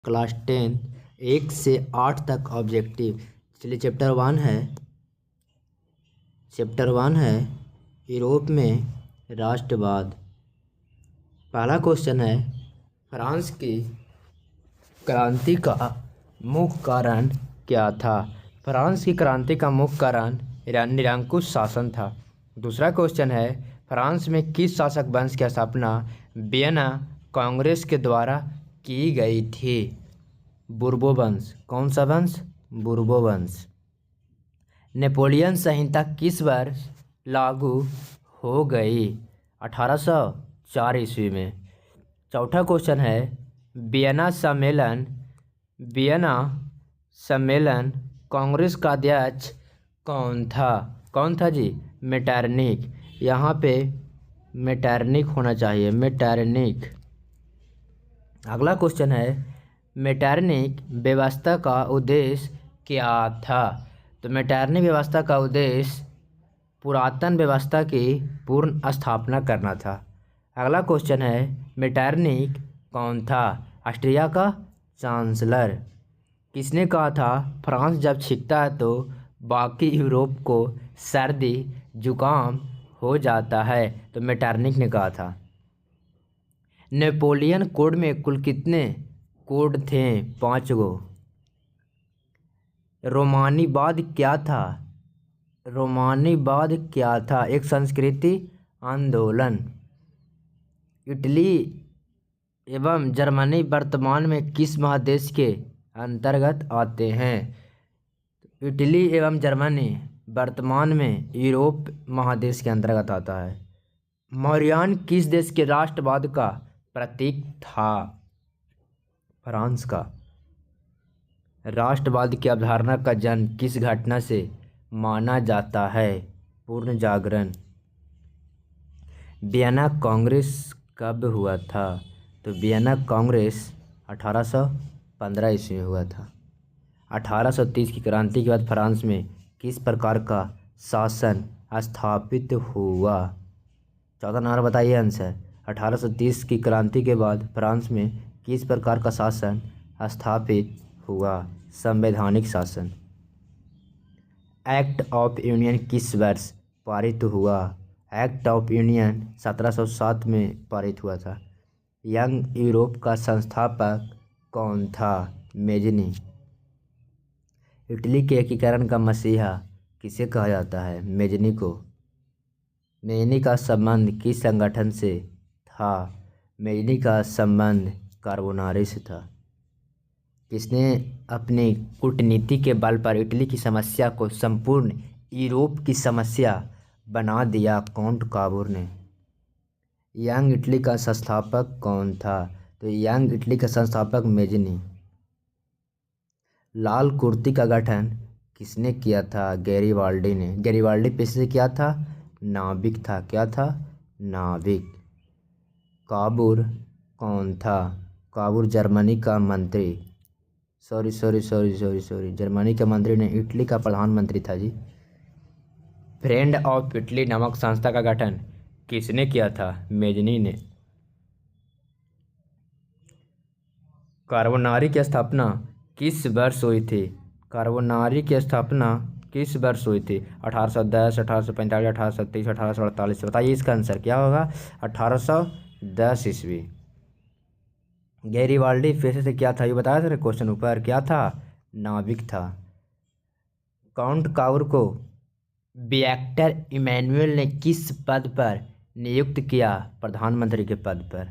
Class 10 1 से 8 तक objective. चलिए चैप्टर 1 है यूरोप में राष्ट्रवाद। पहला क्वेश्चन है, फ्रांस की क्रांति का मुख्य कारण क्या था? फ्रांस की क्रांति का मुख्य कारण निरंकुश शासन था। दूसरा क्वेश्चन है, फ्रांस में किस शासक वंश की स्थापना वियना कांग्रेस के द्वारा की गई थी? बूर्बो वंश। कौन सा वंश? बूर्बो वंश। नेपोलियन संहिता किस वर्ष लागू हो गई? 1804 ईस्वी में। चौथा क्वेश्चन है, वियना सम्मेलन कांग्रेस का अध्यक्ष कौन था? कौन था जी? मेटरनिख। यहाँ पे मेटरनिख होना चाहिए, मेटरनिख। अगला क्वेश्चन है, मेटरनिख व्यवस्था का उद्देश्य क्या था? तो मेटरनिख व्यवस्था का उद्देश्य पुरातन व्यवस्था की पूर्ण स्थापना करना था। अगला क्वेश्चन है, मेटरनिख कौन था? ऑस्ट्रिया का चांसलर। किसने कहा था, फ्रांस जब छिपता है तो बाकी यूरोप को सर्दी जुकाम हो जाता है? तो मेटरनिख ने कहा था। नेपोलियन कोड में कुल कितने कोड थे? 5 गो। रोमानीवाद क्या था? रोमानीवाद क्या था? एक संस्कृति आंदोलन। इटली एवं जर्मनी वर्तमान में किस महादेश के अंतर्गत आते हैं? इटली एवं जर्मनी वर्तमान में यूरोप महादेश के अंतर्गत आता है। मौर्यान किस देश के राष्ट्रवाद का प्रतीक था? फ्रांस का। राष्ट्रवाद की अवधारणा का जन्म किस घटना से माना जाता है? पूर्ण जागरण। वियना कांग्रेस कब हुआ था? तो वियना कांग्रेस 1815 ईस्वी में हुआ था। 1830 की क्रांति के बाद फ्रांस में किस प्रकार का शासन स्थापित हुआ? 14 नंबर बताइए आंसर। 1830 की क्रांति के बाद फ्रांस में किस प्रकार का शासन स्थापित हुआ? संवैधानिक शासन। एक्ट ऑफ यूनियन किस वर्ष पारित हुआ? एक्ट ऑफ यूनियन 1707 में पारित हुआ था। यंग यूरोप का संस्थापक कौन था? मेजनी। इटली के एकीकरण का मसीहा किसे कहा जाता है? मेजनी को। मेजनी का संबंध किस संगठन से था? मेजनी का संबंध कार्बोनारी से था। किसने अपनी कूटनीति के बल पर इटली की समस्या को संपूर्ण यूरोप की समस्या बना दिया? काउंट काबूर ने। यंग इटली का संस्थापक कौन था? तो यंग इटली का संस्थापक मेजनी। लाल कुर्ती का गठन किसने किया था? गैरीबाल्डी ने। गैरीबाल्डी पेशे से क्या था? नाविक था। क्या था? नाविक। काबूर कौन था? काबूर जर्मनी का मंत्री। सॉरी, जर्मनी के मंत्री ने इटली का प्रधानमंत्री था जी। फ्रेंड ऑफ इटली नामक संस्था का गठन किसने किया था? मेजनी ने। कार्बोनारी की स्थापना किस वर्ष हुई थी? कार्बोनारी की स्थापना किस वर्ष हुई थी? 1810, 1845, 1830, 1848। बताइए इसका आंसर क्या होगा? 1810 ईस्वी। गैरीबाल्डी पेशे से क्या था? ये बताया था क्वेश्चन ऊपर। क्या था? नाविक था। काउंट काबूर को विक्टर इमैनुअल ने किस पद पर नियुक्त किया? प्रधानमंत्री के पद पर।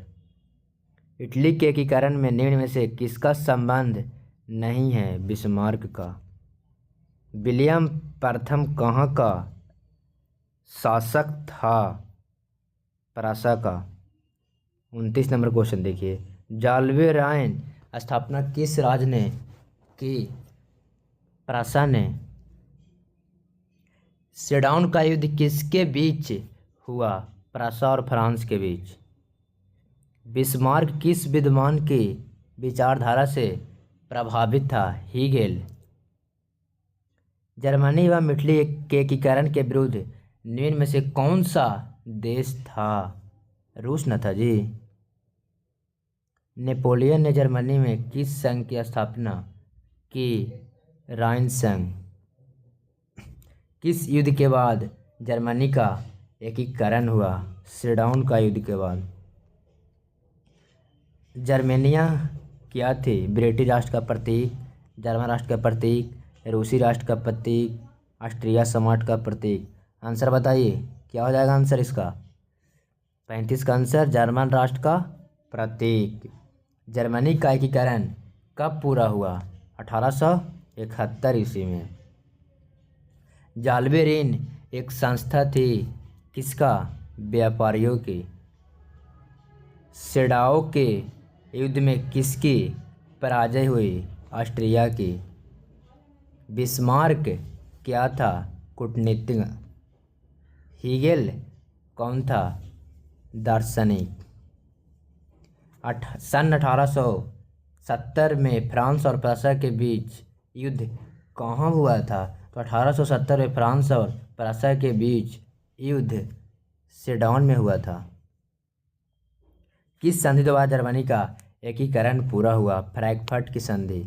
इटली के एकीकरण में निम्न में से किसका संबंध नहीं है? बिस्मार्क का। विलियम प्रथम कहाँ का शासक था? प्रासा का। 29 नंबर क्वेश्चन देखिए, जाल्वे रायन स्थापना किस राज्य ने की? प्रासा ने। सेडाउन का युद्ध किसके बीच हुआ? प्रासा और फ्रांस के बीच। बिस्मार्क किस विद्वान की विचारधारा से प्रभावित था? हीगेल। जर्मनी व इटली के एकीकरण के विरुद्ध निम्न में से कौन सा देश था? रूस न था जी। नेपोलियन ने जर्मनी में किस संघ की स्थापना की? राइन संघ। किस युद्ध के बाद जर्मनी का एकीकरण हुआ? सेडाउन का युद्ध के बाद। जर्मेनिया क्या थी? ब्रिटिश राष्ट्र का प्रतीक, जर्मन राष्ट्र का प्रतीक, रूसी राष्ट्र का प्रतीक, ऑस्ट्रिया सम्राट का प्रतीक। आंसर बताइए क्या हो जाएगा आंसर इसका? 35 का आंसर जर्मन राष्ट्र का प्रतीक। जर्मनी का एकीकरण कब पूरा हुआ? 1871 ईस्वी में। जालबे ऋण एक संस्था थी किसका? व्यापारियों की। सेडाओ के युद्ध में किसकी पराजय हुई? ऑस्ट्रिया की। बिस्मार्क क्या था? कूटनीतिज्ञ। हीगेल कौन था? दार्शनिक। सन 1870 में फ्रांस और प्रूसिया के बीच युद्ध कहाँ हुआ था? तो 1870 में फ्रांस और प्रूसिया के बीच युद्ध सेडान में हुआ था। किस संधि द्वारा जर्मनी का एकीकरण पूरा हुआ? फ्रैंकफर्ट की संधि।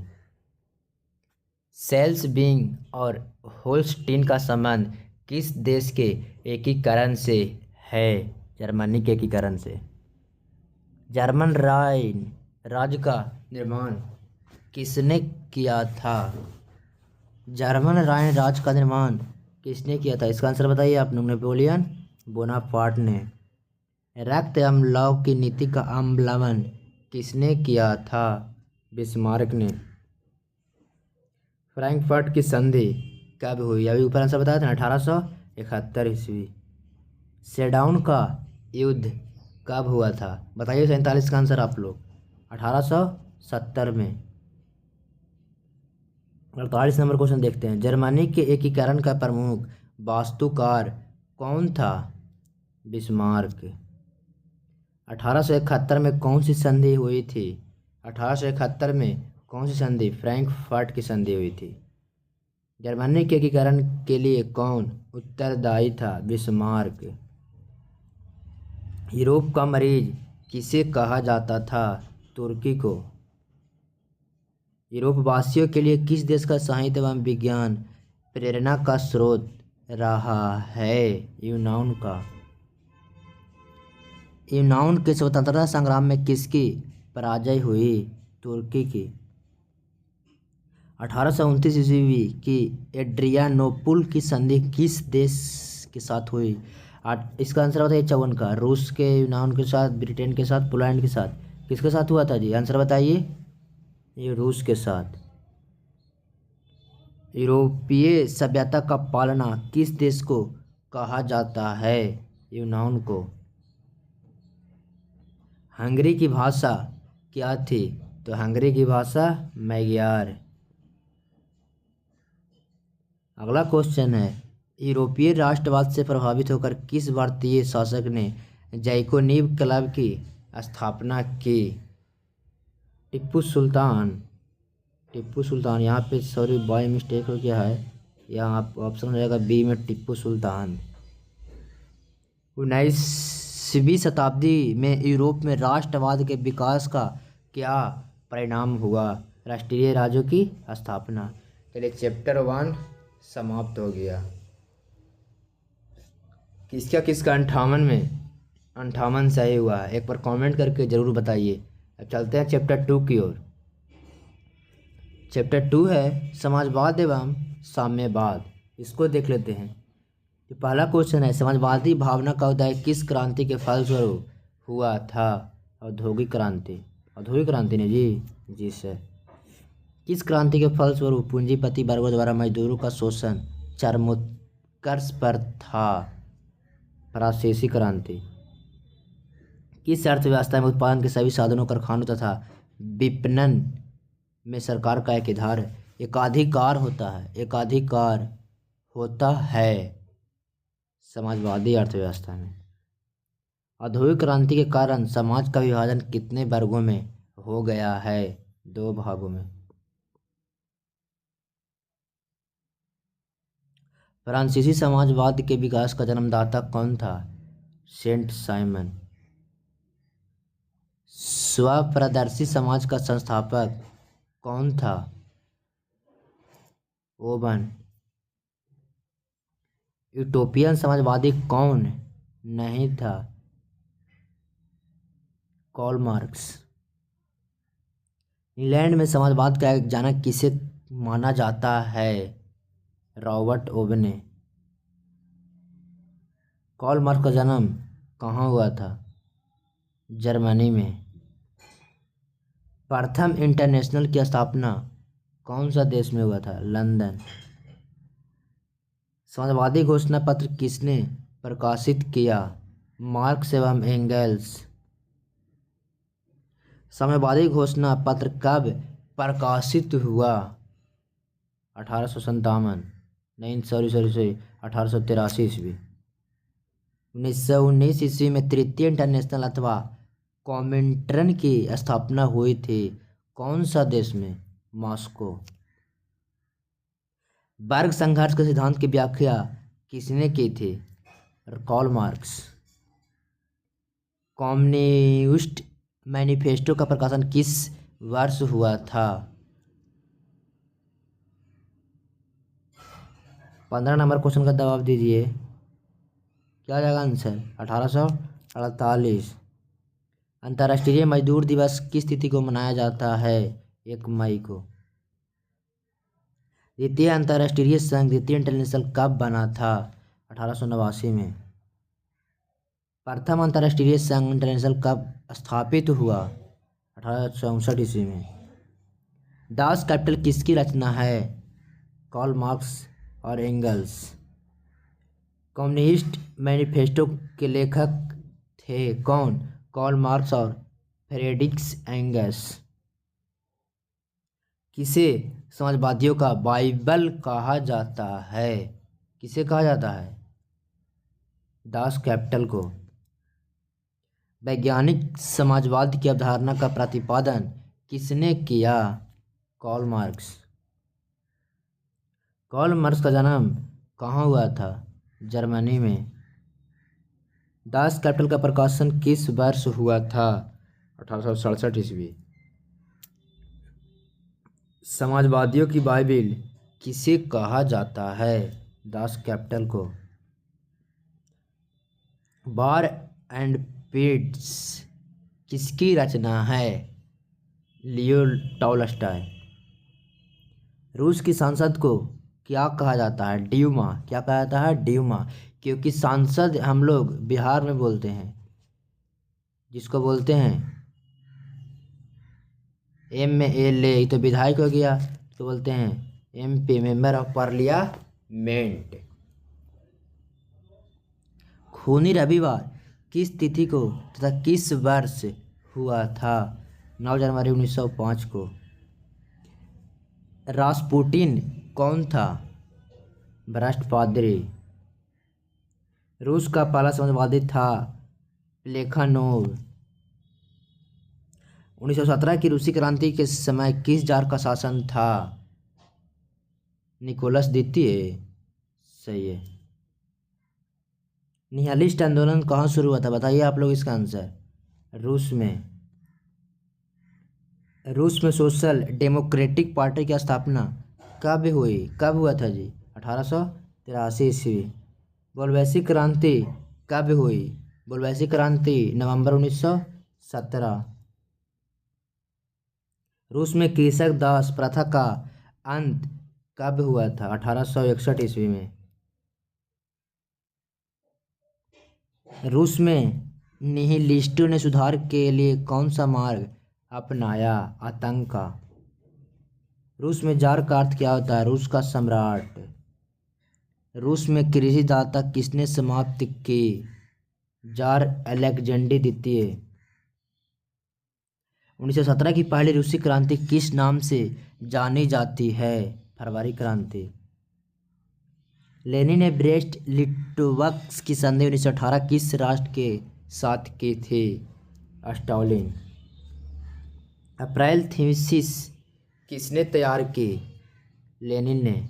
सेल्सबिंग और होल्स्टीन का संबंध किस देश के एकीकरण से है? जर्मनी के एकीकरण से। जर्मन राइन राज्य का निर्माण किसने किया था? जर्मन राइन राज्य का निर्माण किसने किया था? इसका आंसर बताइए आप। नेपोलियन बोनापार्ट ने। रक्त अम्लौं की नीति का अवलंबन किसने किया था? बिस्मार्क ने। फ्रैंकफर्ट की संधि कब हुई? अभी ऊपर आंसर बताया था ना, 1871 ईस्वी। सेडाउन का युद्ध कब हुआ था? बताइए 47 का आंसर आप लोग। 1870 में। 48 नंबर क्वेश्चन देखते हैं। जर्मनी के एकीकरण का प्रमुख वास्तुकार कौन था? बिस्मार्क। 1871 में कौन सी संधि हुई थी? 1871 में कौन सी संधि? फ्रैंकफर्ट की संधि हुई थी। जर्मनी के एकीकरण के लिए कौन उत्तरदायी था? बिस्मार्क। यूरोप का मरीज किसे कहा जाता था? तुर्की को। यूरोप वासियों के लिए किस देश का साहित्य एवं विज्ञान प्रेरणा का स्रोत रहा है? यूनान का। यूनान के स्वतंत्रता संग्राम में किसकी पराजय हुई? तुर्की की। 1829 ईस्वी की एड्रियानोपुल की संधि किस देश के साथ हुई? इसका आंसर बताइए 54 का। रूस के, यूनान के साथ, ब्रिटेन के साथ, पोलैंड के साथ। किसके साथ हुआ था जी? आंसर बताइए। ये रूस के साथ। यूरोपीय सभ्यता का पालना किस देश को कहा जाता है? यूनान को। हंगरी की भाषा क्या थी? तो हंगरी की भाषा मैग्यार। अगला क्वेश्चन है, यूरोपीय राष्ट्रवाद से प्रभावित होकर किस भारतीय शासक ने जैकोनिव क्लब की स्थापना की? टिप्पू सुल्तान। टिप्पू सुल्तान। यहाँ पे सॉरी बाय मिस्टेक हो गया है, यहाँ ऑप्शन हो जाएगा बी में टिप्पू सुल्तान। 19वीं शताब्दी में यूरोप में राष्ट्रवाद के विकास का क्या परिणाम हुआ? राष्ट्रीय राज्यों की स्थापना। चलिए चैप्टर 1 समाप्त हो गया। किसका 58 में 58 सही हुआ है? एक बार कमेंट करके ज़रूर बताइए। अब चलते हैं चैप्टर 2 की ओर। चैप्टर 2 है समाजवाद एवं साम्यवाद। इसको देख लेते हैं। तो पहला क्वेश्चन है, समाजवादी भावना का उदय किस क्रांति के फलस्वरूप हुआ था? औद्योगिक क्रांति। औद्योगिक क्रांति ने जी सर। किस क्रांति के फलस्वरूप पूंजीपति वर्गों द्वारा मजदूरों का शोषण चरमोत्कर्ष पर था? फ्रांसीसी क्रांति। किस अर्थव्यवस्था में उत्पादन के सभी साधनों, कारखानों तथा विपणन में सरकार का एकाधिकार होता है? समाजवादी अर्थव्यवस्था में। औद्योगिक क्रांति के कारण समाज का विभाजन कितने वर्गों में हो गया है? 2 भागों में। फ्रांसीसी समाजवाद के विकास का जन्मदाता कौन था? Saint Simon. स्वप्रदर्शी समाज का संस्थापक कौन था? ओवन। यूटोपियन समाजवादी कौन नहीं था? Karl Marx. इंग्लैंड में समाजवाद का एक जनक किसे माना जाता है? Robert Owen. कार्ल मार्क्स का जन्म कहाँ हुआ था? जर्मनी में। प्रथम इंटरनेशनल की स्थापना कौन सा देश में हुआ था? लंदन। समाजवादी घोषणा पत्र किसने प्रकाशित किया? मार्क्स एवं एंगेल्स। समाजवादी घोषणा पत्र कब प्रकाशित हुआ? 1857। नहीं, सॉरी 1883 ईस्वी। 1919 ईस्वी में तृतीय इंटरनेशनल अथवा कॉमिंटर्न की स्थापना हुई थी। कौन सा देश में? मॉस्को। वर्ग संघर्ष के सिद्धांत की व्याख्या किसने की थी? Karl Marx. कम्युनिस्ट मैनिफेस्टो का प्रकाशन किस वर्ष हुआ था? 15 नंबर क्वेश्चन का जवाब दीजिए। क्या जाएगा आंसर? 1848। अंतर्राष्ट्रीय मजदूर दिवस किस तिथि को मनाया जाता है? 1 मई को। द्वितीय अंतर्राष्ट्रीय संघ द्वितीय इंटरनेशनल कब बना था? 1889 में। प्रथम अंतर्राष्ट्रीय संघ इंटरनेशनल कब स्थापित हुआ? 1864 ईस्वी में। दास कैपिटल किसकी रचना है? कार्ल मार्क्स और एंगल्स। कम्युनिस्ट मैनिफेस्टो के लेखक थे कौन? कार्ल मार्क्स और फ्रेडरिक एंगल्स। किसे समाजवादियों का बाइबल कहा जाता है? किसे कहा जाता है? दास कैपिटल को। वैज्ञानिक समाजवाद की अवधारणा का प्रतिपादन किसने किया? Karl Marx. कार्ल मार्क्स का जन्म कहाँ हुआ था? जर्मनी में। दास कैपिटल का प्रकाशन किस वर्ष हुआ था? 1867 ईस्वी। समाजवादियों की बाइबिल किसे कहा जाता है? दास कैपिटल को। वार एंड पीस किसकी रचना है? लियो टॉलस्टॉय। रूस की सांसद को क्या कहा जाता है? ड्यूमा। क्या कहा जाता है? ड्यूमा। क्योंकि सांसद हम लोग बिहार में बोलते हैं, जिसको बोलते हैं MLA, तो विधायक हो गया, तो बोलते हैं MP, मेंबर ऑफ पार्लियामेंट। खूनी रविवार किस तिथि को तथा किस वर्ष हुआ था? 9 जनवरी 1905 को। रास्पुटिन कौन था? भ्रष्ट पादरी। रूस का पहला समाजवादी था प्लेखानोव। 1917 की रूसी क्रांति के समय किस जार का शासन था? निकोलस द्वितीय। सही है। निहालिस्ट आंदोलन कहाँ शुरू हुआ था? बताइए आप लोग इसका आंसर। रूस में। रूस में सोशल डेमोक्रेटिक पार्टी की स्थापना कब हुई? कब हुआ था जी? 1883 ईस्वी। बोल्शेविक क्रांति कब हुई? बोल्शेविक क्रांति नवंबर 1917। रूस में कृषक दास प्रथा का अंत कब हुआ था? 1861 ईस्वी में। रूस में निहिलिस्टों ने सुधार के लिए कौन सा मार्ग अपनाया? आतंक का। रूस में जार का अर्थ क्या होता है? रूस का सम्राट। रूस में कृषि दाता किसने समाप्त की? जार अलेक्जेंडर द्वितीय। 1917 की पहली रूसी क्रांति किस नाम से जानी जाती है? फरवरी क्रांति। लेनिन ने ब्रेस्ट लिटोवस्क की संधि 1918 किस राष्ट्र के साथ की थी? स्टालिन। अप्रैल थीसिस किसने तैयार की? लेनिन ने।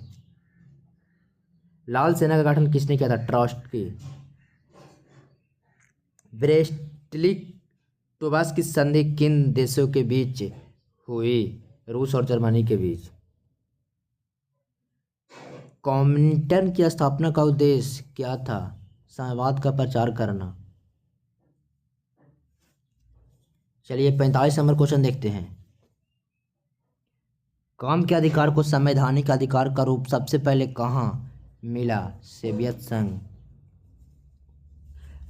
लाल सेना का गठन किसने किया था? ट्रॉट्स्की। ब्रेस्ट टोबास की संधि किन देशों के बीच हुई? रूस और जर्मनी के बीच। कॉमिंटन की स्थापना का उद्देश्य क्या था? साम्यवाद का प्रचार करना। चलिए 45 नंबर क्वेश्चन देखते हैं। काम के अधिकार को संवैधानिक अधिकार का रूप सबसे पहले कहाँ मिला? सोवियत संघ।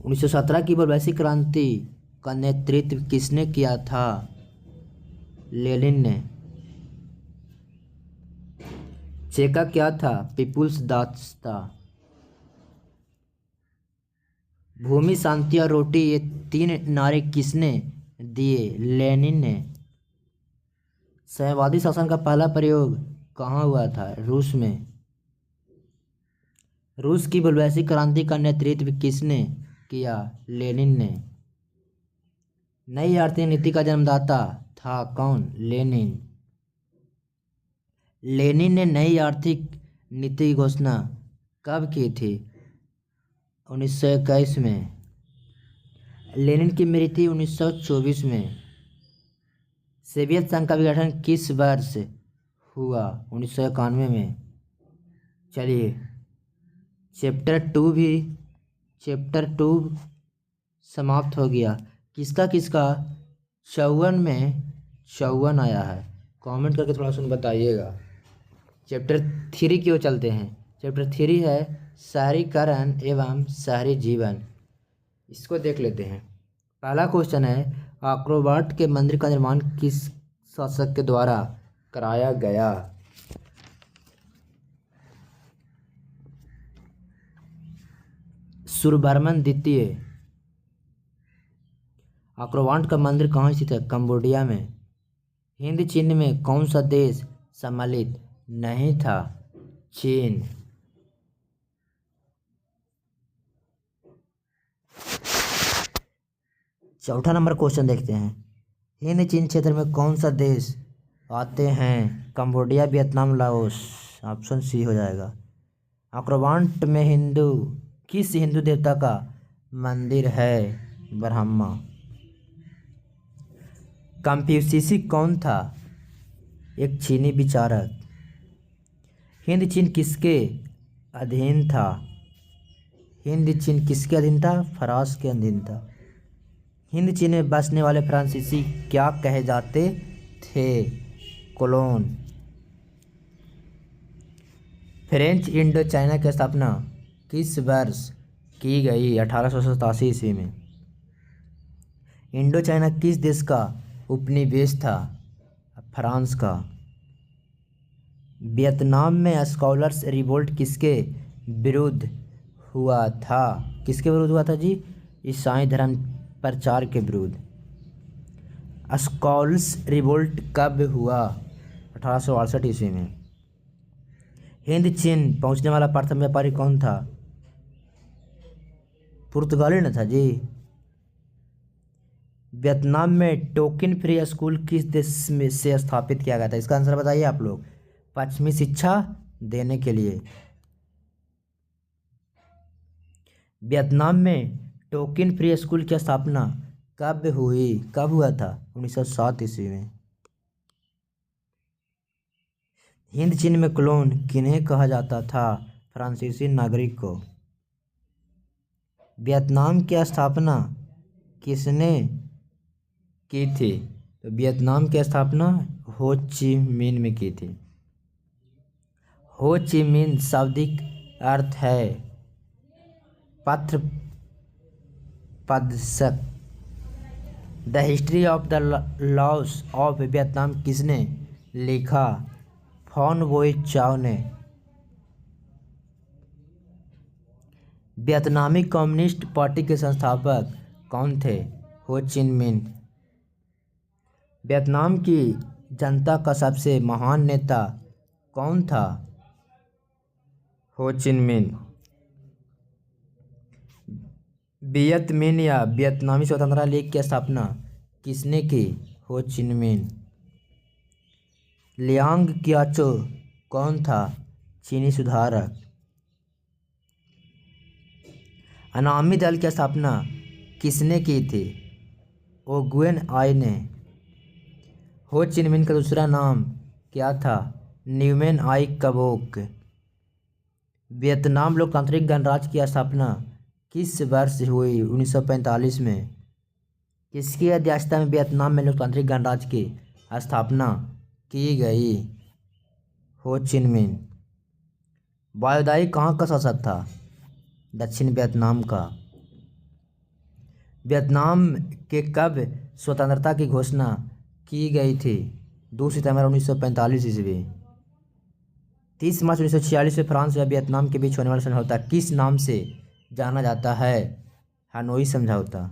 1917 की वैश्विक क्रांति का नेतृत्व किसने किया था? लेनिन ने। चेका क्या था? पीपुल्स दास्ता। भूमि, शांति और रोटी ये 3 नारे किसने दिए? लेनिन ने। साम्यवादी शासन का पहला प्रयोग कहाँ हुआ था? रूस में। रूस की वैश्विक क्रांति का नेतृत्व किसने किया? लेनिन ने। नई आर्थिक नीति का जन्मदाता था कौन? लेनिन। लेनिन ने नई आर्थिक नीति की घोषणा कब की थी? 1921 में। लेनिन की मृत्यु 1924 में। सोवियत संघ का विघटन किस वर्ष हुआ? 1991 में। चलिए चैप्टर 2 समाप्त हो गया। किसका 54 में 54 आया है? कमेंट करके थोड़ा सुन बताइएगा। चैप्टर 3 की ओर चलते हैं। चैप्टर 3 है शहरीकरण एवं शहरी जीवन। इसको देख लेते हैं। पहला क्वेश्चन है आक्रोबाट के मंदिर का निर्माण किस शासक के द्वारा कराया गया? सूर्यवर्मन द्वितीय। आक्रोबाट का मंदिर कहाँ स्थित है? कंबोडिया में। हिंद चिन्ह में कौन सा देश सम्मिलित नहीं था? चीन। चौथा नंबर क्वेश्चन देखते हैं। हिंद चीन क्षेत्र में कौन सा देश आते हैं? Cambodia, Vietnam, Laos. Option C हो जाएगा। आक्रोबाट में किस हिंदू देवता का मंदिर है? ब्रह्मा। कंफ्यूशियस कौन था? एक चीनी विचारक। हिंद चीन किसके अधीन था? हिंद चीन किसके अधीन था? फ्रांस के अधीन था। हिंद चीन में बसने वाले फ्रांसीसी क्या कहे जाते थे? कोलोन। फ्रेंच इंडो चाइना की स्थापना किस वर्ष की गई? 1887 ईस्वी में। इंडो चाइना किस देश का उपनिवेश था? फ्रांस का। वियतनाम में स्कॉलर्स रिवोल्ट किसके विरुद्ध हुआ था? किसके विरुद्ध हुआ था जी? ईसाई धर्म प्रचार के विरुद्ध। स्कॉलर्स रिवोल्ट कब हुआ? 1868 ईस्वी में। हिंद चीन पहुंचने वाला प्रथम व्यापारी कौन था? पुर्तगाली न था जी। वियतनाम में टोकन फ्री स्कूल किस देश में से स्थापित किया गया था? इसका आंसर बताइए आप लोग। पश्चिमी शिक्षा देने के लिए। वियतनाम में टोकन फ्री स्कूल की स्थापना कब हुआ था? 1907 ईस्वी में। हिंद चीन में कोलोन किन्हें कहा जाता था? फ्रांसीसी नागरिक को। वियतनाम की स्थापना किसने की थी? तो वियतनाम की स्थापना हो ची मिन में की थी। हो ची मिन शाब्दिक अर्थ है पत्र प्रदर्शक। The history of the loss of Vietnam किसने लिखा? फॉन वोई चाव ने। वियतनामी कम्युनिस्ट पार्टी के संस्थापक कौन थे? हो ची मिन। वियतनाम की जनता का सबसे महान नेता कौन था? हो ची मिन। वियत मिन या वियतनामी स्वतंत्रता लीग की स्थापना किसने की? हो ची मिन। लियांग कियाचो कौन था? चीनी सुधारक। अनामी दल की स्थापना किसने की थी? ओगुएन आई ने। हो चिन मिन का दूसरा नाम क्या था? न्यूमेन आई कबोक। वियतनाम लोकतांत्रिक गणराज्य की स्थापना किस वर्ष हुई? 1945 में। किसकी अध्यक्षता में वियतनाम में लोकतांत्रिक गणराज्य की स्थापना की गई? हो चिन मिन। वायुदाई कहाँ का शासक था? दक्षिण वियतनाम का। वियतनाम के कब स्वतंत्रता की घोषणा की गई थी? 2 सितंबर 1945 ईस्वी। 30 मार्च 1946 में फ्रांस व वियतनाम के बीच होने वाला समझौता किस नाम से जाना जाता है? हनोई समझौता।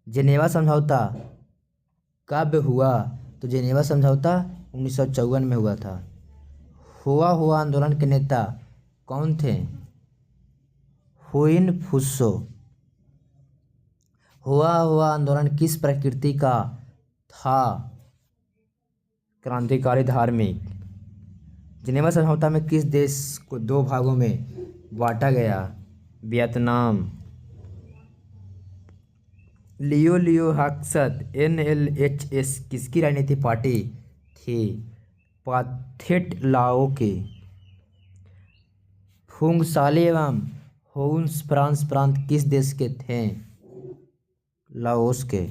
जेनेवा समझौता कब हुआ? तो जेनेवा समझौता 1954 में हुआ था। हुआ आंदोलन के नेता कौन थे? हुइन फुस्सो। हुआ आंदोलन किस प्रकृति का था? क्रांतिकारी धार्मिक। जेनेवा समझौता में किस देश को 2 भागों में बांटा गया? वियतनाम। लियो हक्सत NLHS किसकी राजनीतिक पार्टी थी? पाथेट लाओ की। फुंगसाली एवं होउस फ्रांस प्रांत किस देश के थे? लाओस के।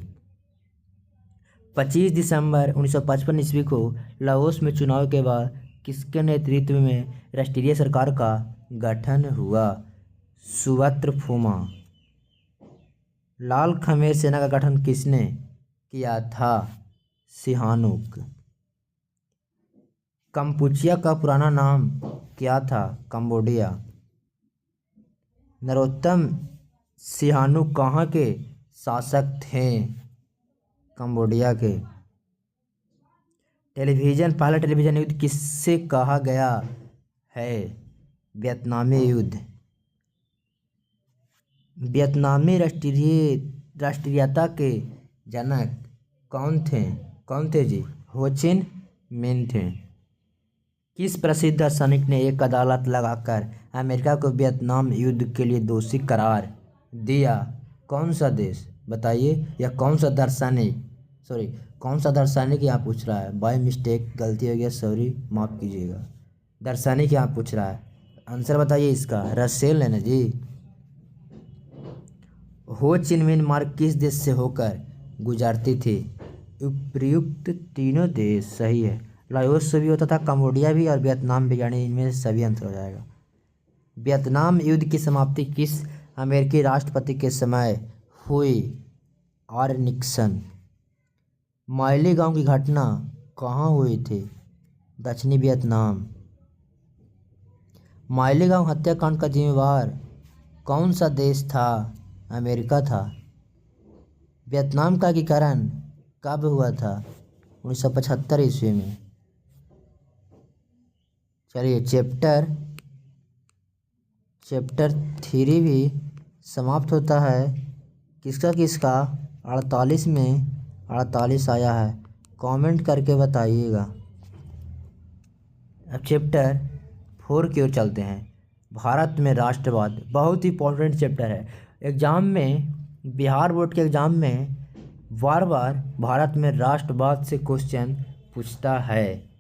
25 दिसंबर 1955 ईस्वी को लाओस में चुनाव के बाद किसके नेतृत्व में राष्ट्रीय सरकार का गठन हुआ? सुवत्र फुमा। लाल खमेर सेना का गठन किसने किया था? सिहानुक। कंपुचिया का पुराना नाम क्या था? कंबोडिया। नरोत्तम सिहानुक कहाँ के शासक थे? कंबोडिया के। पहला टेलीविज़न युद्ध किससे कहा गया है? वियतनामी युद्ध। वियतनामी राष्ट्रीयता के जनक कौन थे जी? हो चिन मिन थे। किस प्रसिद्ध दार्शनिक ने एक अदालत लगाकर अमेरिका को वियतनाम युद्ध के लिए दोषी करार दिया? कौन सा देश बताइए? या कौन सा दार्शनिक यहाँ पूछ रहा है? बाय मिस्टेक गलती हो गया, सॉरी, माफ़ कीजिएगा। दार्शनिक यहाँ पूछ रहा है, आंसर बताइए इसका। रसेल है ना जी। हो चिन मिन मार्ग किस देश से होकर गुजरती थी? उपर्युक्त तीनों देश सही है। लाओस से भी होता था, कंबोडिया भी और वियतनाम भी, यानी इनमें सभी आंसर हो जाएगा। वियतनाम युद्ध की समाप्ति किस अमेरिकी राष्ट्रपति के समय हुई? Are Nixon. माइली-गांव की घटना कहाँ हुई थी? दक्षिणी वियतनाम। माइली-गांव हत्याकांड का जिम्मेवार कौन सा देश था? अमेरिका था। वियतनाम का एकीकरण कब हुआ था? 1975 ईस्वी में। चलिए चैप्टर 3 भी समाप्त होता है। किसका 48 में 48 आया है, कमेंट करके बताइएगा। अब चैप्टर 4 की ओर चलते हैं। भारत में राष्ट्रवाद बहुत ही इंपॉर्टेंट चैप्टर है। एग्ज़ाम में, बिहार बोर्ड के एग्ज़ाम में बार बार भारत में राष्ट्रवाद से क्वेश्चन पूछता है।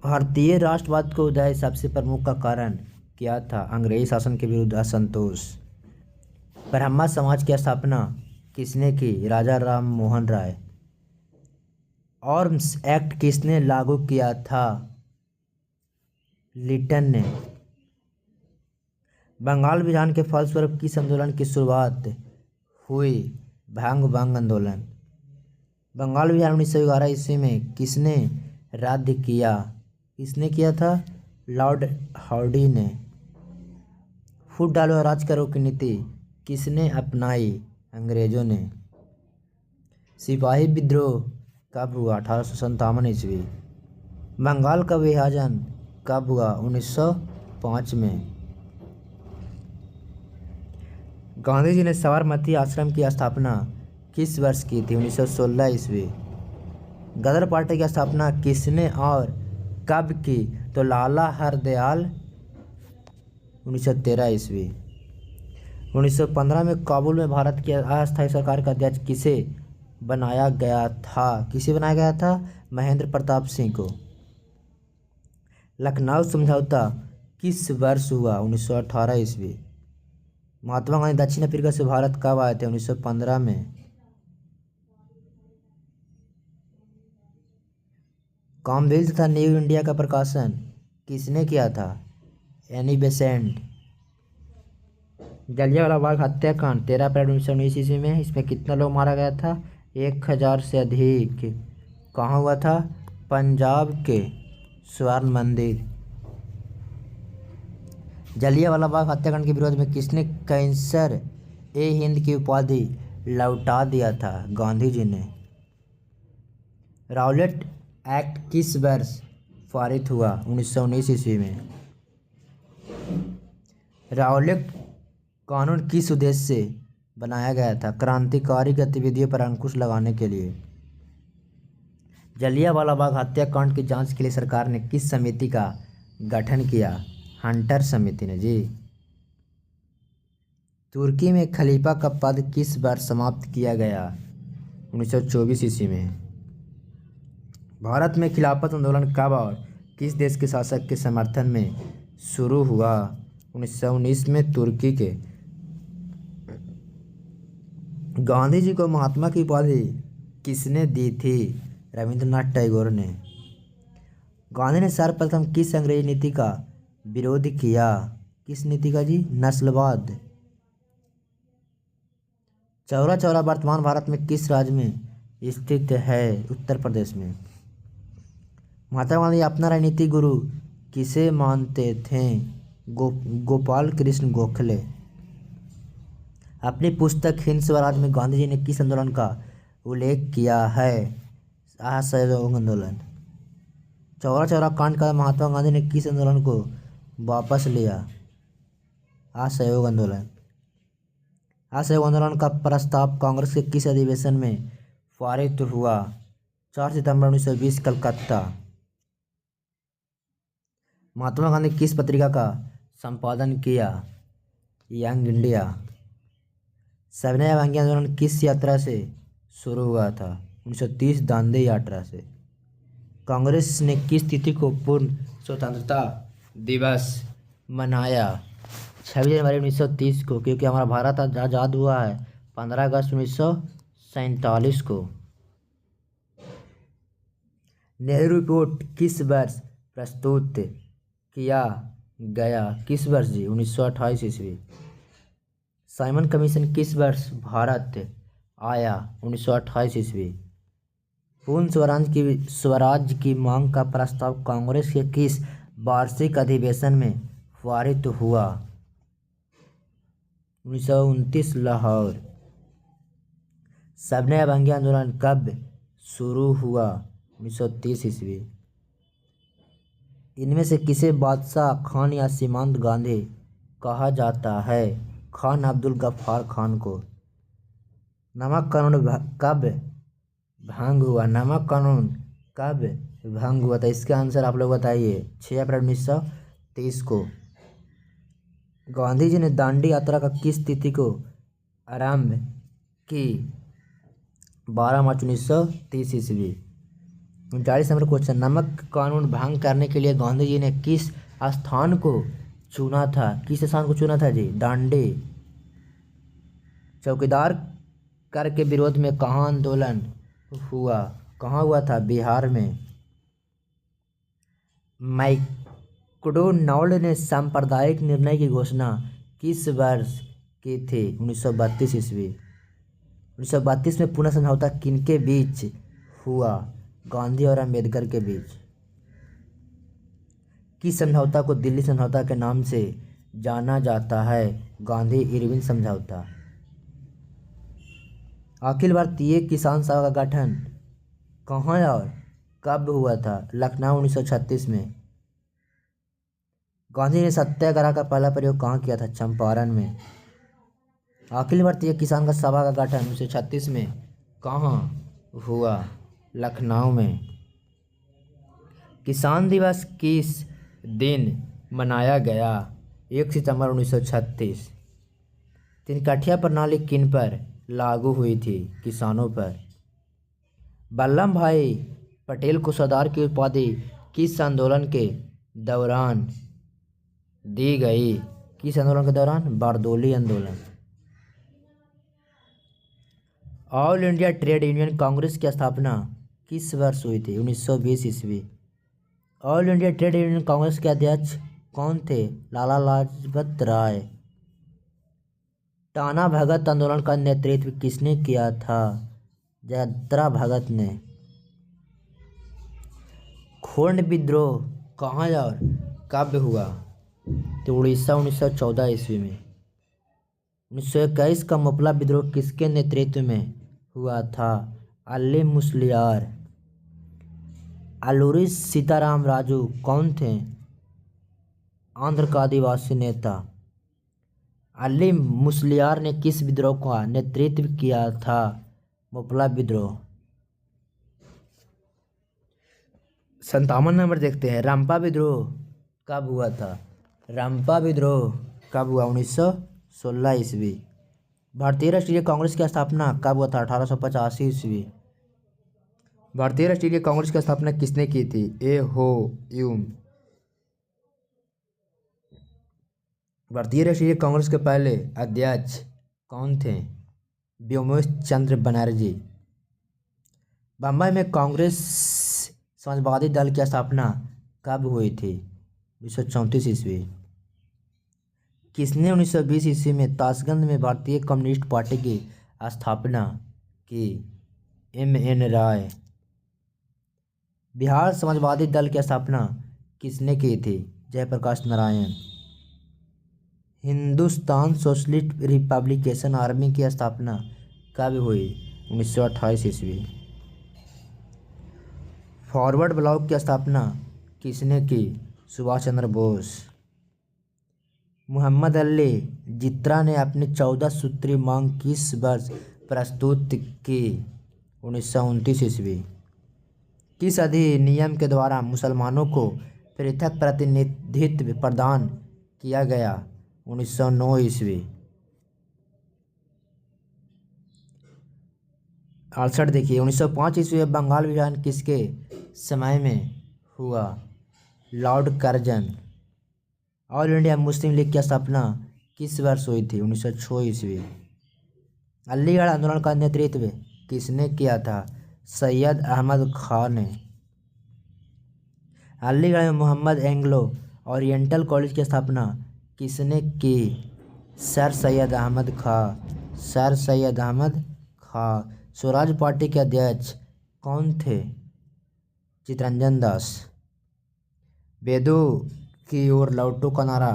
भारतीय राष्ट्रवाद को उदय सबसे प्रमुख का कारण क्या था? अंग्रेजी शासन के विरुद्ध असंतोष। ब्रह्मा समाज की स्थापना किसने की? राजा राम मोहन राय। आर्म्स एक्ट किसने लागू किया था? लिटन ने। बंगाल विभाजन के फलस्वरूप किस आंदोलन की शुरुआत हुई? भंग आंदोलन। बंगाल विभाजन 1911 ईस्वी में किसने रद्द किया? किसने किया था? लॉर्ड हार्डी ने। फूट डालो और राज करो की नीति किसने अपनाई? अंग्रेजों ने। सिपाही विद्रोह कब हुआ? 1857 ईस्वी। बंगाल का विभाजन कब हुआ? 1905 में। गांधी जी ने साबरमती आश्रम की स्थापना किस वर्ष की थी? 1916 ईस्वी। गदर पार्टी की स्थापना किसने और कब की? तो लाला हरदयाल 1913 ईस्वी। 1915 में काबुल में भारत की अस्थायी सरकार का अध्यक्ष किसे बनाया गया था? किसे बनाया गया था? महेंद्र प्रताप सिंह को। लखनऊ समझौता किस वर्ष हुआ? 1918 ईस्वी। महात्मा गांधी दक्षिण अफ्रीका से भारत कब आए थे? 1915 में। कॉमवेल्थ तथा न्यू इंडिया का प्रकाशन किसने किया था? Annie Besant. जलियांवाला बाग हत्याकांड 13 अप्रैल 1919 ईस्वी में, इसमें कितना लोग मारा गया था? 1000 से अधिक। कहाँ हुआ था? पंजाब के स्वर्ण मंदिर। जलियांवाला बाग हत्याकांड के विरोध में किसने कैंसर ए हिंद की उपाधि लौटा दिया था? गांधी जी ने। राउलेट एक्ट किस वर्ष पारित हुआ? 1919 ईस्वी में। राउलेट कानून किस उद्देश्य से बनाया गया था? क्रांतिकारी गतिविधियों पर अंकुश लगाने के लिए। जलियांवाला बाग हत्याकांड की जांच के लिए सरकार ने किस समिति का गठन किया? हंटर समिति ने जी। तुर्की में खलीफा का पद किस वर्ष समाप्त किया गया? 1924 ईस्वी में। भारत में खिलाफत आंदोलन कब और किस देश के शासक के समर्थन में शुरू हुआ? 1919 में तुर्की के। गांधी जी को महात्मा की उपाधि किसने दी थी? रविंद्रनाथ टैगोर ने। गांधी ने सर्वप्रथम किस अंग्रेजी नीति का विरोध किया? किस नीति का जी? नस्लवाद। चौरा चौरा वर्तमान भारत में किस राज्य में स्थित है? उत्तर प्रदेश में। महात्मा गांधी अपना राजनीतिक गुरु किसे मानते थे? गोपाल कृष्ण गोखले। अपनी पुस्तक हिंद स्वराज में गांधी जी ने किस आंदोलन का उल्लेख किया है? असहयोग आंदोलन। चौरा चौरा कांड का महात्मा गांधी ने किस आंदोलन को वापस लिया? असहयोग आंदोलन। असहयोग आंदोलन का प्रस्ताव कांग्रेस के किस अधिवेशन में पारित हुआ? 4 सितंबर 1920 कलकत्ता। महात्मा गांधी किस पत्रिका का संपादन किया? Young India. सविनय अवज्ञा आंदोलन किस यात्रा से शुरू हुआ था? 1930 दांडी यात्रा से। कांग्रेस ने किस तिथि को पूर्ण स्वतंत्रता दिवस मनाया? 26 जनवरी 1930 को, क्योंकि हमारा भारत आज आज़ाद हुआ है 15 अगस्त 1947 को। नेहरू रिपोर्ट किस वर्ष प्रस्तुत किया गया? किस वर्ष जी? 1928 ईस्वी। साइमन कमीशन किस वर्ष भारत आया? 1928 ईस्वी। पूर्ण स्वराज की मांग का प्रस्ताव कांग्रेस के किस वार्षिक अधिवेशन में पारित हुआ? 1929 लाहौर। सविनय अवज्ञा आंदोलन कब शुरू हुआ? 1930 ईस्वी। इनमें से किसे बादशाह खान या सीमांत गांधी कहा जाता है? खान अब्दुल गफ्फार खान को। नमक कानून कब भंग हुआ? नमक कानून कब भंग हुआ था? इसका आंसर आप लोग बताइए। 6 अप्रैल 1930 को। गांधी जी ने दांडी यात्रा का किस तिथि को आरंभ की? 12 मार्च 1930 ईस्वी। 39 नंबर क्वेश्चन, नमक कानून भंग करने के लिए गांधी जी ने किस स्थान को चुना था? किस स्थान को चुना था जी? दांडी। चौकीदार कर के विरोध में कहाँ आंदोलन हुआ? कहाँ हुआ था? बिहार में। मैकडोनाल्ड ने सांप्रदायिक निर्णय की घोषणा किस वर्ष की थी? 1932 ईस्वी। 1932 में पुणे समझौता किनके बीच हुआ? गांधी और अंबेडकर के बीच। किस समझौता को दिल्ली समझौता के नाम से जाना जाता है? गांधी इरविन समझौता। अखिल भारतीय किसान सभा का गठन कहाँ और कब हुआ था? लखनऊ 1936 में। गांधी ने सत्याग्रह का पहला प्रयोग कहाँ किया था? चंपारण में। अखिल भारतीय किसान सभा का गठन 1936 में कहाँ हुआ? लखनऊ में। किसान दिवस किस दिन मनाया गया? 1 सितंबर 1936। तिनकठिया प्रणाली किन पर लागू हुई थी? किसानों पर। वल्लभ भाई पटेल को सरदार की उपाधि किस आंदोलन के दौरान दी गई? किस आंदोलन के दौरान? बारदोली आंदोलन। All India trade union Congress की स्थापना किस वर्ष हुई थी? 1920 ईस्वी। All India trade union Congress के अध्यक्ष कौन थे? लाला लाजपत राय। टाना भगत आंदोलन का नेतृत्व किसने किया था? जयाद्रा भगत ने। खोंड विद्रोह कहाँ और कब हुआ? तो उड़ीसा 1914 ईस्वी में। 1921 का मुपला विद्रोह किसके नेतृत्व में हुआ था? अल्ली मुसलियार। अल्लूरी सीताराम राजू कौन थे? आंध्र का आदिवासी नेता। अल्ली मुसलियार ने किस विद्रोह का नेतृत्व किया था? मुपला विद्रोह। 57 नंबर देखते हैं। रंपा विद्रोह कब हुआ था? रंपा विद्रोह कब हुआ? 1916 ईस्वी। भारतीय राष्ट्रीय कांग्रेस की स्थापना कब हुआ था? 1885 ईस्वी। भारतीय राष्ट्रीय कांग्रेस की स्थापना किसने की थी? ए हो ह्यूम। भारतीय राष्ट्रीय कांग्रेस के पहले अध्यक्ष कौन थे? व्योमेश चंद्र बनर्जी। बम्बई में कांग्रेस समाजवादी दल की स्थापना कब हुई थी? 1934 ईस्वी। किसने 1920 ईस्वी में ताशकंद में भारतीय कम्युनिस्ट पार्टी की स्थापना की? M.N. राय। बिहार समाजवादी दल की स्थापना किसने की थी? Jayaprakash Narayan. Hindustan socialist republication army की स्थापना कब हुई? 1928 ईस्वी। फॉरवर्ड ब्लॉक की स्थापना किसने की? सुभाष चंद्र बोस। मोहम्मद अली जित्रा ने अपनी 14 सूत्री मांग किस वर्ष प्रस्तुत की? 1929 ईस्वी। किस अधिनियम के द्वारा मुसलमानों को पृथक प्रतिनिधित्व प्रदान किया गया? 1909 ईस्वी। 68 देखिए। 1905 ईस्वी में बंगाल विभाजन किसके समय में हुआ? Lord Curzon. All India Muslim league की स्थापना किस वर्ष हुई थी? 1906 ईस्वी। अलीगढ़ आंदोलन का नेतृत्व किसने किया था? सैयद अहमद खां ने। अलीगढ़ में मोहम्मद एंग्लो ओरिएंटल कॉलेज की स्थापना किसने की? सर सैयद अहमद खां। सर सैयद अहमद खां। स्वराज पार्टी के अध्यक्ष कौन थे? चितरंजन दास। वेदों की ओर लौटो का नारा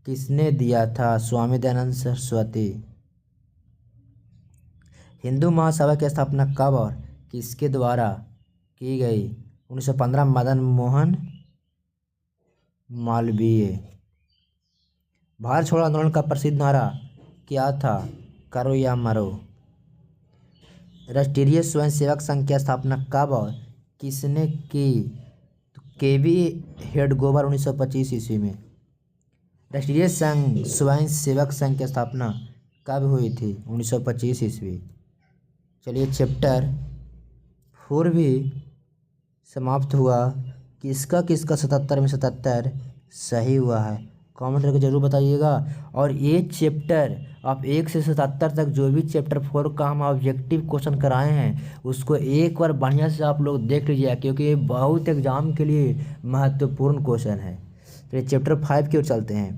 किसने दिया था? स्वामी दयानंद सरस्वती। हिंदू महासभा की स्थापना कब और किसके द्वारा की गई? 1915 मदन मोहन मालवीय। भारत छोड़ो आंदोलन का प्रसिद्ध नारा क्या था? करो या मरो। राष्ट्रीय स्वयंसेवक संघ की स्थापना कब और किसने की? केवी हेडगोवर 1925 ईस्वी में। राष्ट्रीय स्वयंसेवक संघ की स्थापना कब हुई थी? 1925 ईस्वी। चलिए चैप्टर 4 भी समाप्त हुआ। किसका 77 में 77 सही हुआ है? कमेंट करके जरूर बताइएगा। और ये चैप्टर आप 1 से 77 तक जो भी चैप्टर 4 का हम ऑब्जेक्टिव क्वेश्चन कराए हैं उसको एक बार बढ़िया से आप लोग देख लीजिए, क्योंकि ये बहुत एग्जाम के लिए महत्वपूर्ण क्वेश्चन है। तो चैप्टर 5 की ओर चलते हैं।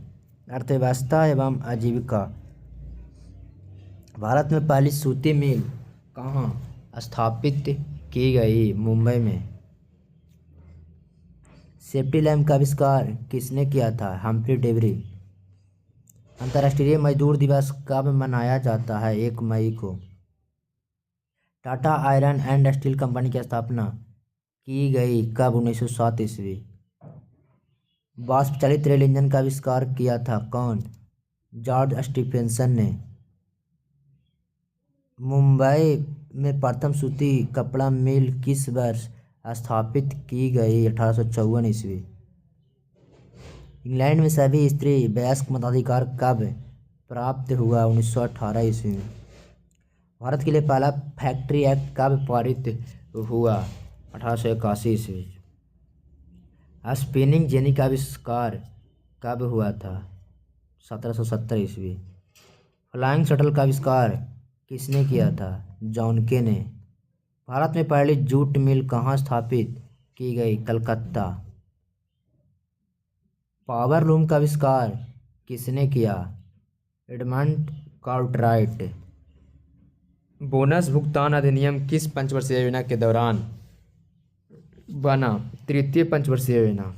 अर्थव्यवस्था एवं आजीविका। भारत में पहली सूती मिल कहाँ स्थापित की गई? मुंबई में। सेफ्टी लैम्प का आविष्कार किसने किया था? Humphry Davy. अंतर्राष्ट्रीय मजदूर दिवस कब मनाया जाता है? 1 मई को। Tata iron and steel company की स्थापना की गई कब? 1907 ईस्वी। वाष्प चालित रेल इंजन का आविष्कार किया था कौन? जॉर्ज स्टीफेंसन ने। मुंबई में प्रथम सूती कपड़ा मिल किस वर्ष स्थापित की गई? 1854 ईस्वी। इंग्लैंड में सभी स्त्री वयस्क मताधिकार कब प्राप्त हुआ 1918 ईस्वी में। भारत के लिए पहला फैक्ट्री एक्ट कब पारित हुआ? 1881 ईस्वी। स्पिनिंग जेनी का आविष्कार कब हुआ था? 1770 ईस्वी। फ्लाइंग शटल का आविष्कार किसने किया था? जॉन के ने। भारत में पहली जूट मिल कहाँ स्थापित की गई? कलकत्ता। पावर लूम का आविष्कार किसने किया? Edmund Cartwright. बोनस भुगतान अधिनियम किस पंचवर्षीय योजना के दौरान बना? तृतीय पंचवर्षीय योजना।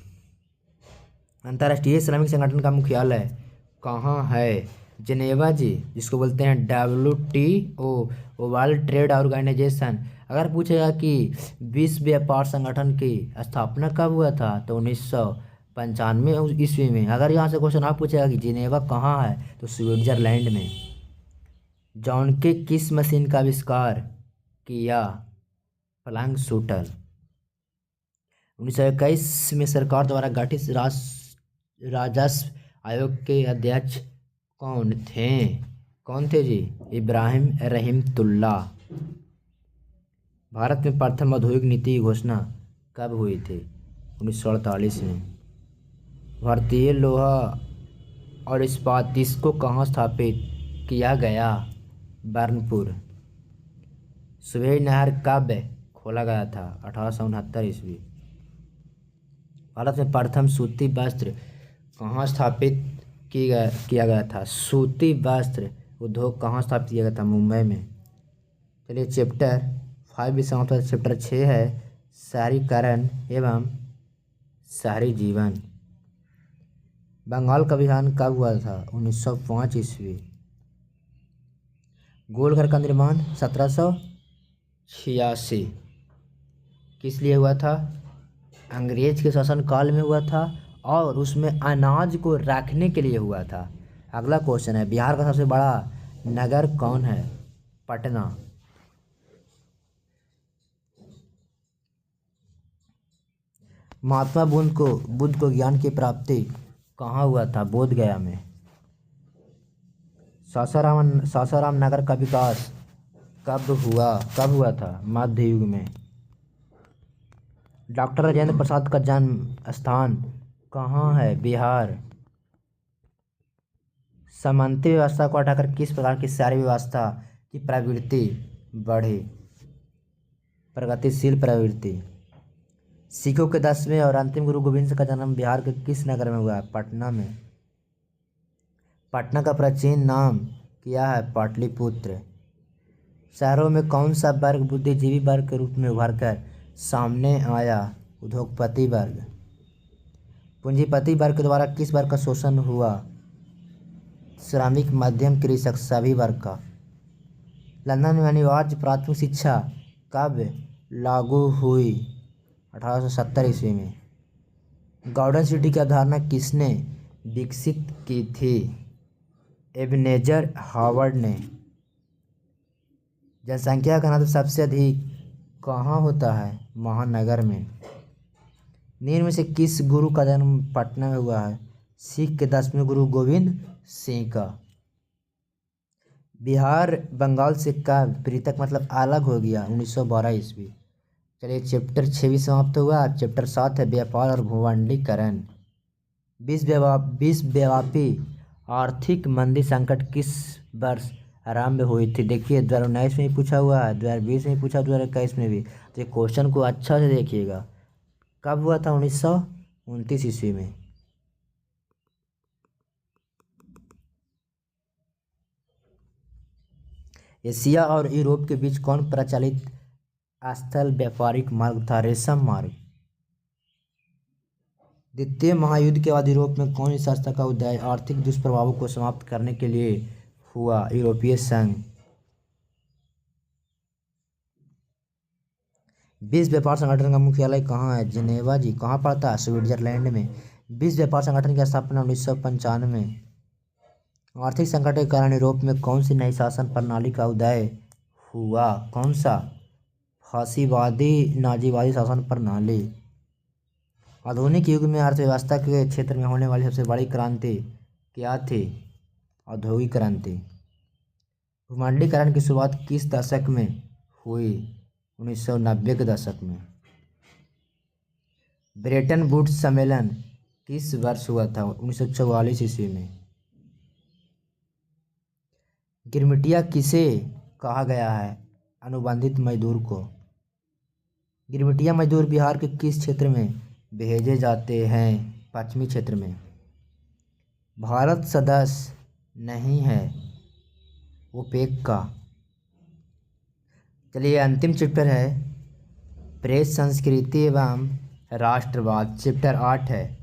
अंतर्राष्ट्रीय श्रमिक संगठन का मुख्यालय कहाँ है? जिनेवा जी, जिसको बोलते हैं WTO, वर्ल्ड ट्रेड ऑर्गेनाइजेशन। अगर पूछेगा कि विश्व व्यापार संगठन की स्थापना कब हुआ था, तो 1995 ईस्वी में। अगर यहाँ से क्वेश्चन आप पूछेगा कि जिनेवा कहाँ है, तो स्विट्जरलैंड में। जॉन के किस मशीन का आविष्कार किया? Flying shuttle. 1921 में सरकार द्वारा गठित राजस्व आयोग के अध्यक्ष कौन थे? कौन थे जी? इब्राहिम रहीमतुल्ला। भारत में प्रथम औद्योगिक नीति की घोषणा कब हुई थी? 1948 में। भारतीय लोहा और इस्पात इसको कहाँ स्थापित किया गया? बर्नपुर। सुवेज नहर कब खोला गया था? 1869 ईस्वी। भारत में प्रथम सूती वस्त्र कहाँ स्थापित किया गया था? सूती वस्त्र उद्योग कहाँ स्थापित किया गया था? मुंबई में। चलिए चैप्टर 5 भी समाप्त होता है। चैप्टर 6 है शहरीकरण एवं शहरी जीवन। बंगाल का विभाजन कब हुआ था? 1905 ईस्वी। गोलघर का निर्माण 1786 किस लिए हुआ था? अंग्रेज के शासन काल में हुआ था और उसमें अनाज को रखने के लिए हुआ था। अगला क्वेश्चन है, बिहार का सबसे बड़ा नगर कौन है? पटना। महात्मा बुद्ध को ज्ञान की प्राप्ति कहाँ हुआ था? बोध गया में। सासाराम नगर का विकास कब हुआ था? मध्य युग में। डॉक्टर राजेंद्र प्रसाद का जन्म स्थान कहाँ है? बिहार। सामंती व्यवस्था को हटाकर किस प्रकार की शहरी व्यवस्था की प्रवृत्ति बढ़ी? प्रगतिशील प्रवृत्ति। सिखों के 10वें और अंतिम गुरु गोविंद सिंह का जन्म बिहार के किस नगर में हुआ? पटना में। पटना का प्राचीन नाम क्या है? पाटलिपुत्र। शहरों में कौन सा वर्ग बुद्धिजीवी वर्ग के रूप में उभरकर सामने आया? उद्योगपति वर्ग। पूंजीपति वर्ग के द्वारा किस वर्ग का शोषण हुआ? श्रमिक, मध्यम, कृषक, सभी वर्ग का। लंदन में अनिवार्य प्राथमिक शिक्षा कब लागू हुई? 1870 ईस्वी में। गॉर्डन सिटी की अवधारणा किसने विकसित की थी? एबनेजर हावर्ड ने। जनसंख्या का घनत्व सबसे अधिक कहाँ होता है? महानगर में। निम्न में से किस गुरु का जन्म पटना में हुआ है? सिख के 10वें गुरु गोविंद सिंह का। बिहार बंगाल से कब पृथक मतलब अलग हो गया? 1912 ईस्वी। चलिए चैप्टर 6 भी समाप्त हुआ। चैप्टर 7 है व्यापार और भूमंडलीकरण। विश्वव्यापी आर्थिक मंदी संकट किस वर्ष आरंभ हुई थी? देखिए 2019 में भी पूछा हुआ है, 2020 में भी पूछा, 2021 में भी। तो क्वेश्चन को अच्छा से देखिएगा। कब हुआ था? 1929 ईस्वी में। एशिया और यूरोप के बीच कौन प्रचलित स्थल व्यापारिक मार्ग था? रेशम मार्ग। द्वितीय महायुद्ध के बाद यूरोप में कौन सी संस्था का उदय आर्थिक दुष्प्रभावों को समाप्त करने के लिए हुआ? यूरोपीय संघ। विश्व व्यापार संगठन का मुख्यालय कहाँ है? जिनेवा जी। कहाँ पड़ता है? स्विट्जरलैंड में। विश्व व्यापार संगठन की स्थापना 1995। आर्थिक संकट के कारण यूरोप में कौन सी नई शासन प्रणाली का उदय हुआ? कौन सा? फासीवादी नाजीवादी शासन प्रणाली। आधुनिक युग में अर्थव्यवस्था के क्षेत्र में होने वाली सबसे बड़ी क्रांति क्या थी? औद्योगिक क्रांति। भूमंडलीकरण की शुरुआत किस दशक में हुई? 1990 के दशक में। ब्रेटन वुड्स सम्मेलन किस वर्ष हुआ था? 1944 ईस्वी में। गिरमिटिया किसे कहा गया है? अनुबंधित मजदूर को। गिरमिटिया मजदूर बिहार के किस क्षेत्र में भेजे जाते हैं? पश्चिमी क्षेत्र में। भारत सदस्य नहीं है ओपेक का। चलिए अंतिम चैप्टर है प्रेस संस्कृति एवं राष्ट्रवाद, चैप्टर 8 है।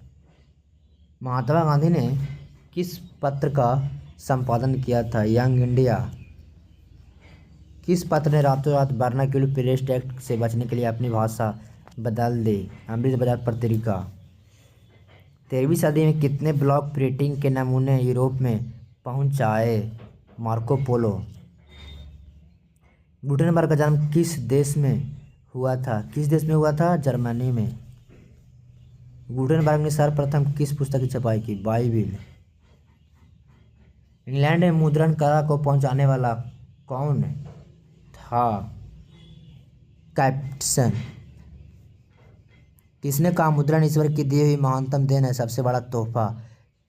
महात्मा गांधी ने किस पत्र का संपादन किया था? Young India. किस पत्र ने रातों रात वर्नाक्युलर प्रेस एक्ट से बचने के लिए अपनी भाषा बदल दी? अमृत बाजार पत्रिका। 13वीं सदी में कितने ब्लॉक प्रिंटिंग के नमूने यूरोप में पहुंचाए? Marco Polo. गुटेनबर्ग का जन्म किस देश में हुआ था? किस देश में हुआ था? जर्मनी में। गुटेनबर्ग ने सर्वप्रथम किस पुस्तक की छपाई की? बाइबिल। इंग्लैंड में मुद्रण कला को पहुंचाने वाला कौन था? कैप्टन। किसने कहा मुद्रण ईश्वर की दी हुई महानतम देन है, सबसे बड़ा तोहफा?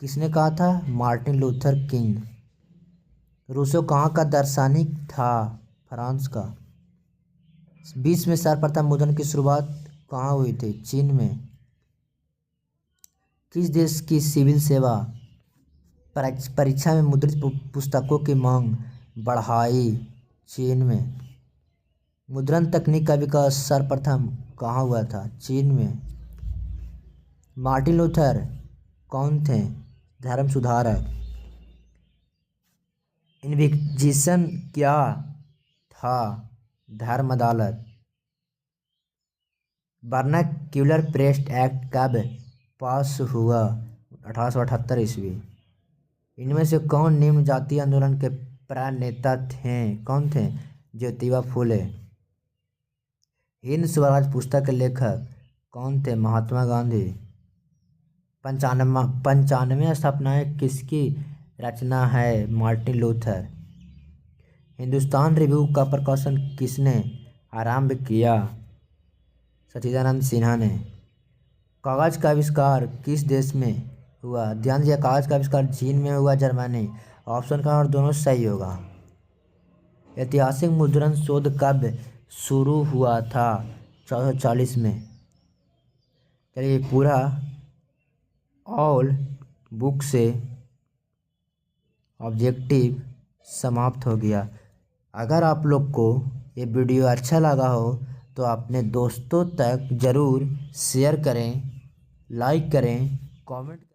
किसने कहा था? Martin Luther king. रूसो कहाँ का दार्शनिक था? फ्रांस का। विश्व में सर्वप्रथम मुद्रण की शुरुआत कहाँ हुई थी? चीन में। किस देश की सिविल सेवा परीक्षा में मुद्रित पुस्तकों की मांग बढ़ाई? चीन में। मुद्रण तकनीक का विकास सर्वप्रथम कहाँ हुआ था? चीन में। मार्टिन लूथर कौन थे? धर्म सुधारक। इन्क्विजिशन क्या था? धर्म अदालत। वर्नाक्युलर प्रेस एक्ट कब पास हुआ? 1878 ईस्वी। इनमें से कौन निम्न जातीय आंदोलन के प्रणेता थे? कौन थे? ज्योतिबा फूले। हिंद स्वराज पुस्तक के लेखक कौन थे? महात्मा गांधी। 95 स्थापनाएं किसकी रचना है? Martin Luther. हिंदुस्तान रिव्यू का प्रकाशन किसने आरंभ किया? सच्चिदानंद सिन्हा ने। कागज का आविष्कार किस देश में हुआ? ध्यान दिया, कागज का आविष्कार चीन में हुआ, जर्मनी। ऑप्शन का और दोनों सही होगा। ऐतिहासिक मुद्रण शोध कब शुरू हुआ था? 1440 में। चलिए पूरा ऑल बुक से ऑब्जेक्टिव समाप्त हो गया। अगर आप लोग को ये वीडियो अच्छा लगा हो तो अपने दोस्तों तक ज़रूर शेयर करें, लाइक करें, कमेंट